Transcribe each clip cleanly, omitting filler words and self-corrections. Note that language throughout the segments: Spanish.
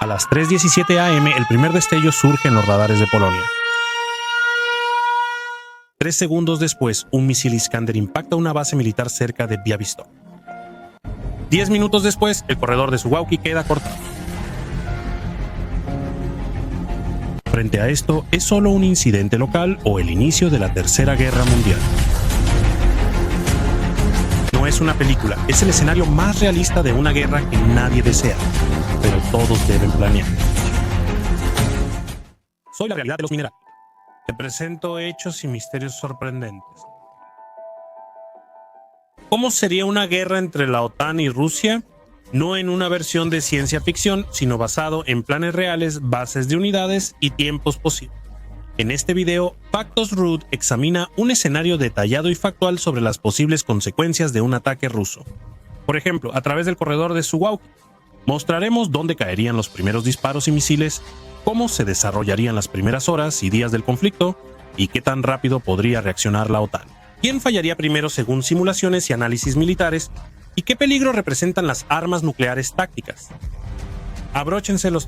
A las 3:17 am, el primer destello surge en los radares de Polonia. 3 segundos después, un misil Iskander impacta una base militar cerca de Białystok. 10 minutos después, el corredor de Suwałki queda cortado. Frente a esto, es solo un incidente local o el inicio de la Tercera Guerra Mundial. No es una película, es el escenario más realista de una guerra que nadie desea, pero todos deben planear. Soy la realidad de los minerales. Te presento hechos y misterios sorprendentes. ¿Cómo sería una guerra entre la OTAN y Rusia? No en una versión de ciencia ficción, sino basado en planes reales, bases de unidades y tiempos posibles. En este video, Factos Rude examina un escenario detallado y factual sobre las posibles consecuencias de un ataque ruso. Por ejemplo, a través del corredor de Suwałki, mostraremos dónde caerían los primeros disparos y misiles, cómo se desarrollarían las primeras horas y días del conflicto y qué tan rápido podría reaccionar la OTAN. ¿Quién fallaría primero según simulaciones y análisis militares? ¿Y qué peligro representan las armas nucleares tácticas? Abróchense los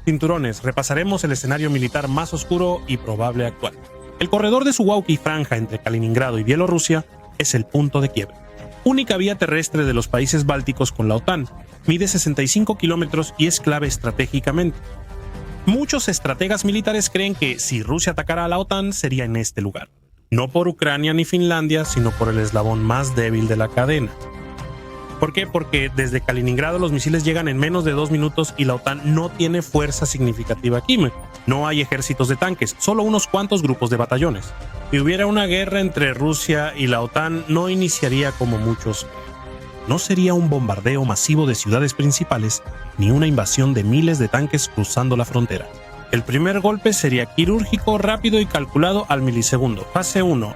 cinturones, repasaremos el escenario militar más oscuro y probable actual. El corredor de Suwałki, franja entre Kaliningrado y Bielorrusia, es el punto de quiebre. Única vía terrestre de los países bálticos con la OTAN, mide 65 kilómetros y es clave estratégicamente. Muchos estrategas militares creen que si Rusia atacara a la OTAN sería en este lugar. No por Ucrania ni Finlandia, sino por el eslabón más débil de la cadena. ¿Por qué? Porque desde Kaliningrado los misiles llegan en menos de 2 minutos y la OTAN no tiene fuerza significativa aquí. No hay ejércitos de tanques, solo unos cuantos grupos de batallones. Si hubiera una guerra entre Rusia y la OTAN, no iniciaría como muchos. No sería un bombardeo masivo de ciudades principales, ni una invasión de miles de tanques cruzando la frontera. El primer golpe sería quirúrgico, rápido y calculado al milisegundo. Fase 1.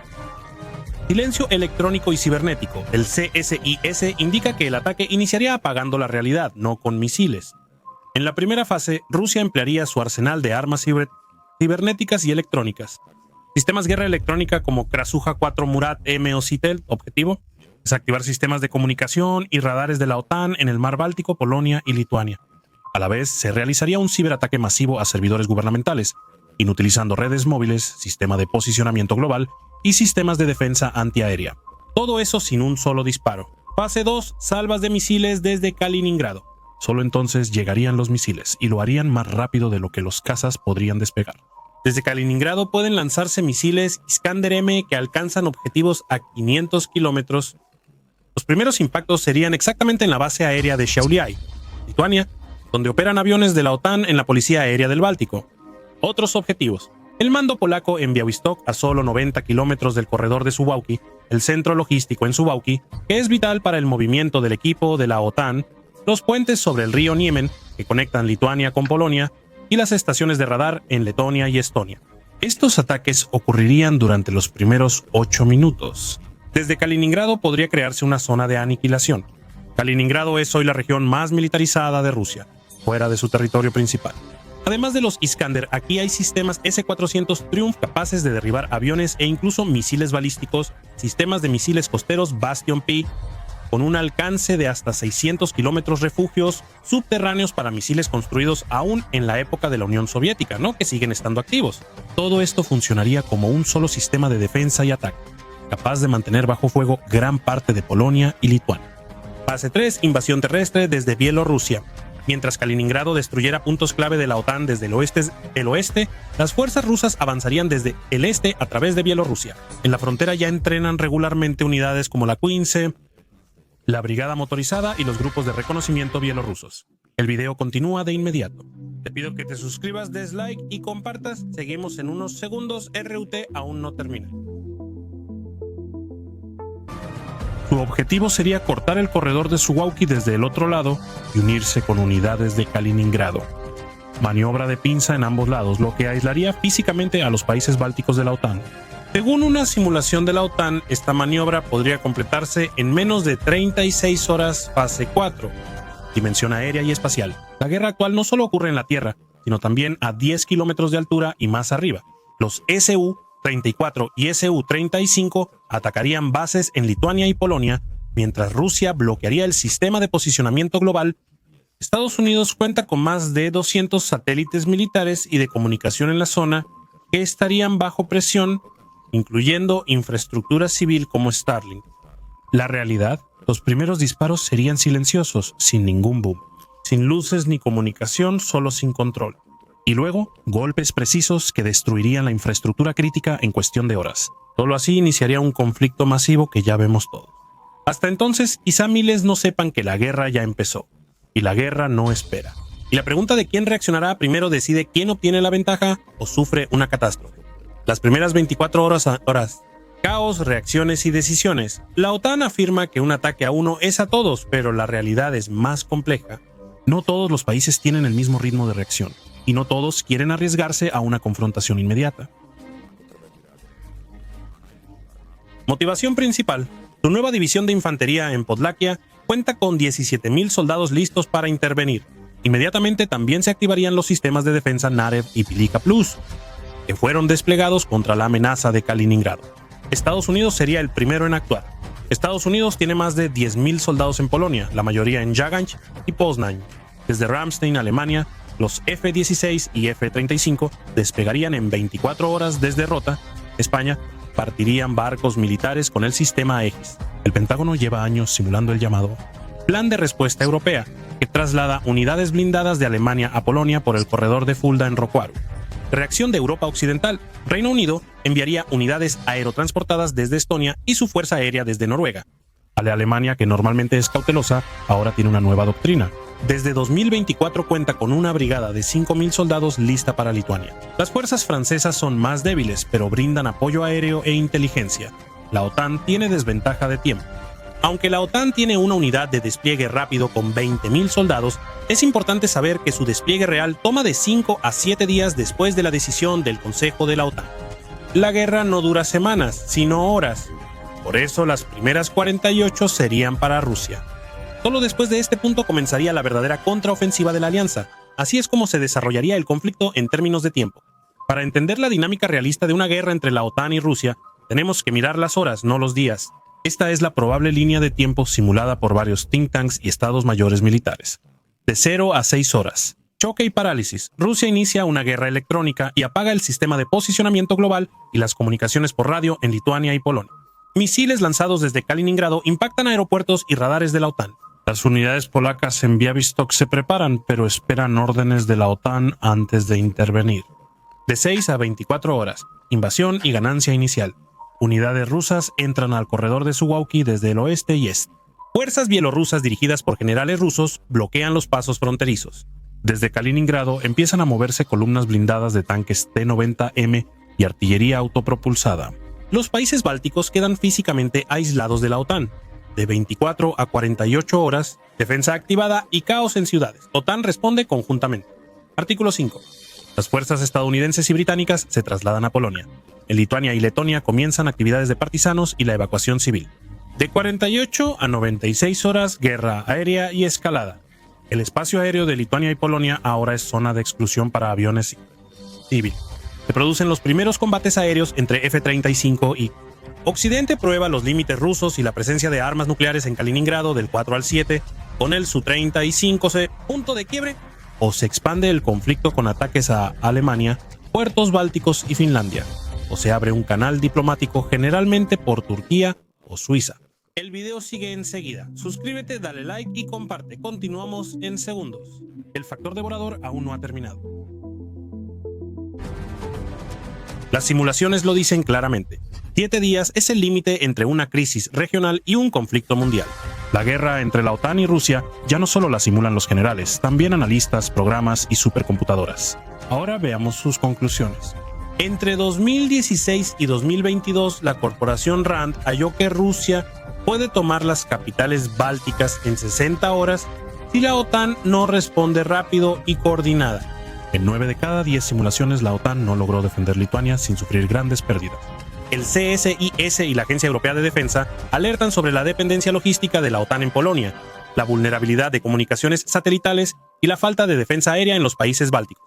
Silencio electrónico y cibernético. El CSIS indica que el ataque iniciaría apagando la realidad, no con misiles. En la primera fase, Rusia emplearía su arsenal de armas cibernéticas y electrónicas. Sistemas guerra electrónica como Krasuja 4 Murat M o Citel, objetivo: desactivar sistemas de comunicación y radares de la OTAN en el mar Báltico, Polonia y Lituania. A la vez, se realizaría un ciberataque masivo a servidores gubernamentales, inutilizando redes móviles, sistema de posicionamiento global y sistemas de defensa antiaérea. Todo eso sin un solo disparo. Fase 2, salvas de misiles desde Kaliningrado. Solo entonces llegarían los misiles y lo harían más rápido de lo que los cazas podrían despegar. Desde Kaliningrado pueden lanzarse misiles Iskander M que alcanzan objetivos a 500 kilómetros. Los primeros impactos serían exactamente en la base aérea de Šiauliai, Lituania, donde operan aviones de la OTAN en la Policía Aérea del Báltico. Otros objetivos: el mando polaco en Białystok, a solo 90 kilómetros del corredor de Suwałki, el centro logístico en Suwałki, que es vital para el movimiento del equipo de la OTAN, los puentes sobre el río Niemen, que conectan Lituania con Polonia, y las estaciones de radar en Letonia y Estonia. Estos ataques ocurrirían durante los primeros 8 minutos. Desde Kaliningrado podría crearse una zona de aniquilación. Kaliningrado es hoy la región más militarizada de Rusia, fuera de su territorio principal. Además de los Iskander, aquí hay sistemas S-400 Triumph capaces de derribar aviones e incluso misiles balísticos, sistemas de misiles costeros Bastion P, con un alcance de hasta 600 kilómetros, refugios subterráneos para misiles construidos aún en la época de la Unión Soviética, que siguen estando activos. Todo esto funcionaría como un solo sistema de defensa y ataque, capaz de mantener bajo fuego gran parte de Polonia y Lituania. Fase 3, invasión terrestre desde Bielorrusia. Mientras Kaliningrado destruyera puntos clave de la OTAN desde el oeste, las fuerzas rusas avanzarían desde el este a través de Bielorrusia. En la frontera ya entrenan regularmente unidades como la 15, la Brigada Motorizada y los grupos de reconocimiento bielorrusos. El video continúa de inmediato. Te pido que te suscribas, des like y compartas. Seguimos en unos segundos. RUT aún no termina. Su objetivo sería cortar el corredor de Suwałki desde el otro lado y unirse con unidades de Kaliningrado. Maniobra de pinza en ambos lados, lo que aislaría físicamente a los países bálticos de la OTAN. Según una simulación de la OTAN, esta maniobra podría completarse en menos de 36 horas. Fase 4, dimensión aérea y espacial. La guerra actual no solo ocurre en la Tierra, sino también a 10 kilómetros de altura y más arriba. Los Su-34 y Su-35 atacarían bases en Lituania y Polonia, mientras Rusia bloquearía el sistema de posicionamiento global Estados Unidos cuenta con más de 200 satélites militares y de comunicación en la zona que estarían bajo presión, incluyendo infraestructura civil como Starlink. La realidad, los primeros disparos serían silenciosos, sin ningún boom, sin luces ni comunicación, solo sin control. Y luego, golpes precisos que destruirían la infraestructura crítica en cuestión de horas. Solo así iniciaría un conflicto masivo que ya vemos todos. Hasta entonces, quizá miles no sepan que la guerra ya empezó. Y la guerra no espera. Y la pregunta de quién reaccionará primero decide quién obtiene la ventaja o sufre una catástrofe. Las primeras 24 horas, caos, reacciones y decisiones. La OTAN afirma que un ataque a uno es a todos, pero la realidad es más compleja. No todos los países tienen el mismo ritmo de reacción, y no todos quieren arriesgarse a una confrontación inmediata. Motivación principal. Su nueva división de infantería en Podlaquia cuenta con 17,000 soldados listos para intervenir. Inmediatamente también se activarían los sistemas de defensa Narev y Pilika Plus, que fueron desplegados contra la amenaza de Kaliningrado. Estados Unidos sería el primero en actuar. Estados Unidos tiene más de 10,000 soldados en Polonia, la mayoría en Jaganch y Poznań. Desde Ramstein, Alemania, los F-16 y F-35 despegarían en 24 horas desde Rota, España. Partirían barcos militares con el sistema Aegis. El Pentágono lleva años simulando el llamado Plan de Respuesta Europea, que traslada unidades blindadas de Alemania a Polonia por el corredor de Fulda en Roquaru. Reacción de Europa Occidental. Reino Unido enviaría unidades aerotransportadas desde Estonia y su fuerza aérea desde Noruega. La Alemania, que normalmente es cautelosa, ahora tiene una nueva doctrina. Desde 2024 cuenta con una brigada de 5,000 soldados lista para Lituania. Las fuerzas francesas son más débiles, pero brindan apoyo aéreo e inteligencia. La OTAN tiene desventaja de tiempo. Aunque la OTAN tiene una unidad de despliegue rápido con 20,000 soldados, es importante saber que su despliegue real toma de 5 a 7 días después de la decisión del Consejo de la OTAN. La guerra no dura semanas, sino horas. Por eso las primeras 48 serían para Rusia. Solo después de este punto comenzaría la verdadera contraofensiva de la alianza. Así es como se desarrollaría el conflicto en términos de tiempo. Para entender la dinámica realista de una guerra entre la OTAN y Rusia, tenemos que mirar las horas, no los días. Esta es la probable línea de tiempo simulada por varios think tanks y estados mayores militares. De 0 a 6 horas. Choque y parálisis. Rusia inicia una guerra electrónica y apaga el sistema de posicionamiento global y las comunicaciones por radio en Lituania y Polonia. Misiles lanzados desde Kaliningrado impactan aeropuertos y radares de la OTAN. Las unidades polacas en Białystok se preparan, pero esperan órdenes de la OTAN antes de intervenir. De 6 a 24 horas. Invasión y ganancia inicial. Unidades rusas entran al corredor de Suwałki desde el oeste y este. Fuerzas bielorrusas dirigidas por generales rusos bloquean los pasos fronterizos. Desde Kaliningrado empiezan a moverse columnas blindadas de tanques T-90M y artillería autopropulsada. Los países bálticos quedan físicamente aislados de la OTAN. De 24 a 48 horas, defensa activada y caos en ciudades. OTAN responde conjuntamente. Artículo 5. Las fuerzas estadounidenses y británicas se trasladan a Polonia. En Lituania y Letonia comienzan actividades de partisanos y la evacuación civil. De 48 a 96 horas, guerra aérea y escalada. El espacio aéreo de Lituania y Polonia ahora es zona de exclusión para aviones civiles. Se producen los primeros combates aéreos entre F-35 y Occidente prueba los límites rusos y la presencia de armas nucleares en Kaliningrado del 4 al 7, con el Su-35C punto de quiebre, o se expande el conflicto con ataques a Alemania, puertos bálticos y Finlandia, o se abre un canal diplomático generalmente por Turquía o Suiza. El video sigue enseguida. Suscríbete, dale like y comparte. Continuamos en segundos. El factor devorador aún no ha terminado. Las simulaciones lo dicen claramente. 7 días es el límite entre una crisis regional y un conflicto mundial. La guerra entre la OTAN y Rusia ya no solo la simulan los generales, también analistas, programas y supercomputadoras. Ahora veamos sus conclusiones. Entre 2016 y 2022, la corporación RAND halló que Rusia puede tomar las capitales bálticas en 60 horas si la OTAN no responde rápido y coordinada. En 9 de cada 10 simulaciones, la OTAN no logró defender Lituania sin sufrir grandes pérdidas. El CSIS y la Agencia Europea de Defensa alertan sobre la dependencia logística de la OTAN en Polonia, la vulnerabilidad de comunicaciones satelitales y la falta de defensa aérea en los países bálticos.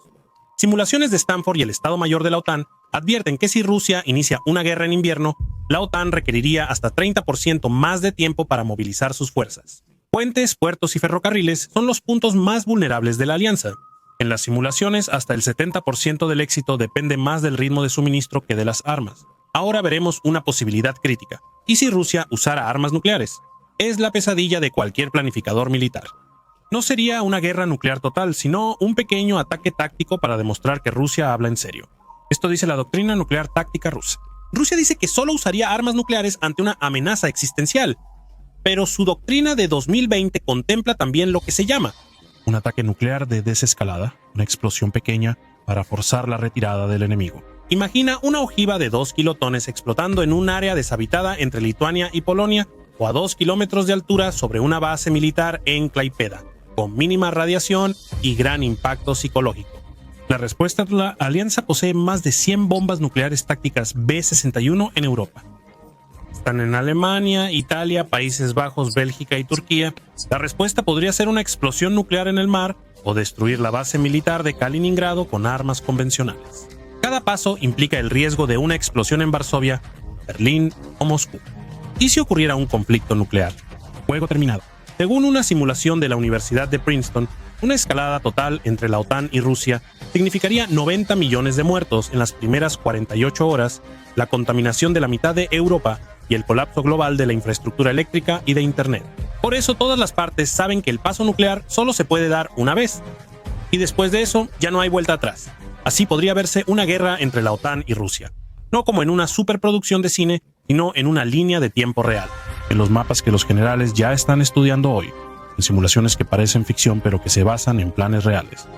Simulaciones de Stanford y el Estado Mayor de la OTAN advierten que si Rusia inicia una guerra en invierno, la OTAN requeriría hasta 30% más de tiempo para movilizar sus fuerzas. Puentes, puertos y ferrocarriles son los puntos más vulnerables de la alianza. En las simulaciones, hasta el 70% del éxito depende más del ritmo de suministro que de las armas. Ahora veremos una posibilidad crítica. ¿Y si Rusia usara armas nucleares? Es la pesadilla de cualquier planificador militar. No sería una guerra nuclear total, sino un pequeño ataque táctico para demostrar que Rusia habla en serio. Esto dice la doctrina nuclear táctica rusa. Rusia dice que solo usaría armas nucleares ante una amenaza existencial, pero su doctrina de 2020 contempla también lo que se llama un ataque nuclear de desescalada, una explosión pequeña para forzar la retirada del enemigo. Imagina una ojiva de 2 kilotones explotando en un área deshabitada entre Lituania y Polonia o a 2 kilómetros de altura sobre una base militar en Klaipėda, con mínima radiación y gran impacto psicológico. La respuesta de la alianza posee más de 100 bombas nucleares tácticas B-61 en Europa. Están en Alemania, Italia, Países Bajos, Bélgica y Turquía. La respuesta podría ser una explosión nuclear en el mar o destruir la base militar de Kaliningrado con armas convencionales. Cada paso implica el riesgo de una explosión en Varsovia, Berlín o Moscú. ¿Y si ocurriera un conflicto nuclear? Juego terminado. Según una simulación de la Universidad de Princeton, una escalada total entre la OTAN y Rusia significaría 90 millones de muertos en las primeras 48 horas, la contaminación de la mitad de Europa y el colapso global de la infraestructura eléctrica y de Internet. Por eso todas las partes saben que el paso nuclear solo se puede dar una vez. Y después de eso ya no hay vuelta atrás. Así podría verse una guerra entre la OTAN y Rusia. No como en una superproducción de cine, sino en una línea de tiempo real. En los mapas que los generales ya están estudiando hoy. En simulaciones que parecen ficción pero que se basan en planes reales.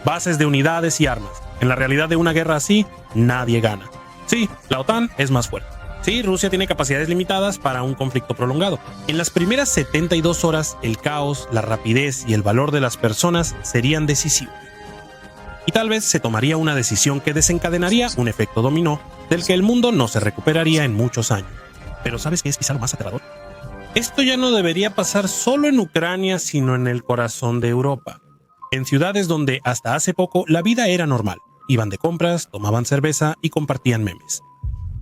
Bases de unidades y armas. En la realidad de una guerra así, nadie gana. Sí, la OTAN es más fuerte. Sí, Rusia tiene capacidades limitadas para un conflicto prolongado. En las primeras 72 horas, el caos, la rapidez y el valor de las personas serían decisivos. Y tal vez se tomaría una decisión que desencadenaría un efecto dominó del que el mundo no se recuperaría en muchos años. Pero ¿sabes qué es quizá lo más aterrador? Esto ya no debería pasar solo en Ucrania, sino en el corazón de Europa. En ciudades donde hasta hace poco la vida era normal. Iban de compras, tomaban cerveza y compartían memes.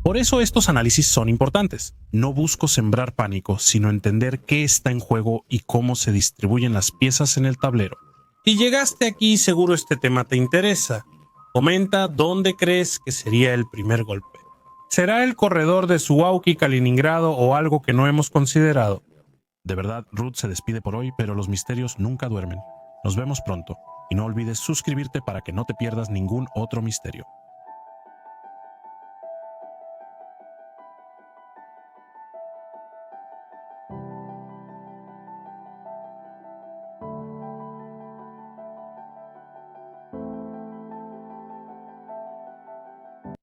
Por eso estos análisis son importantes. No busco sembrar pánico, sino entender qué está en juego y cómo se distribuyen las piezas en el tablero. Si llegaste aquí, seguro este tema te interesa. Comenta dónde crees que sería el primer golpe. ¿Será el corredor de Suwałki, Kaliningrado o algo que no hemos considerado? De verdad, Ruth se despide por hoy, pero los misterios nunca duermen. Nos vemos pronto, y no olvides suscribirte para que no te pierdas ningún otro misterio.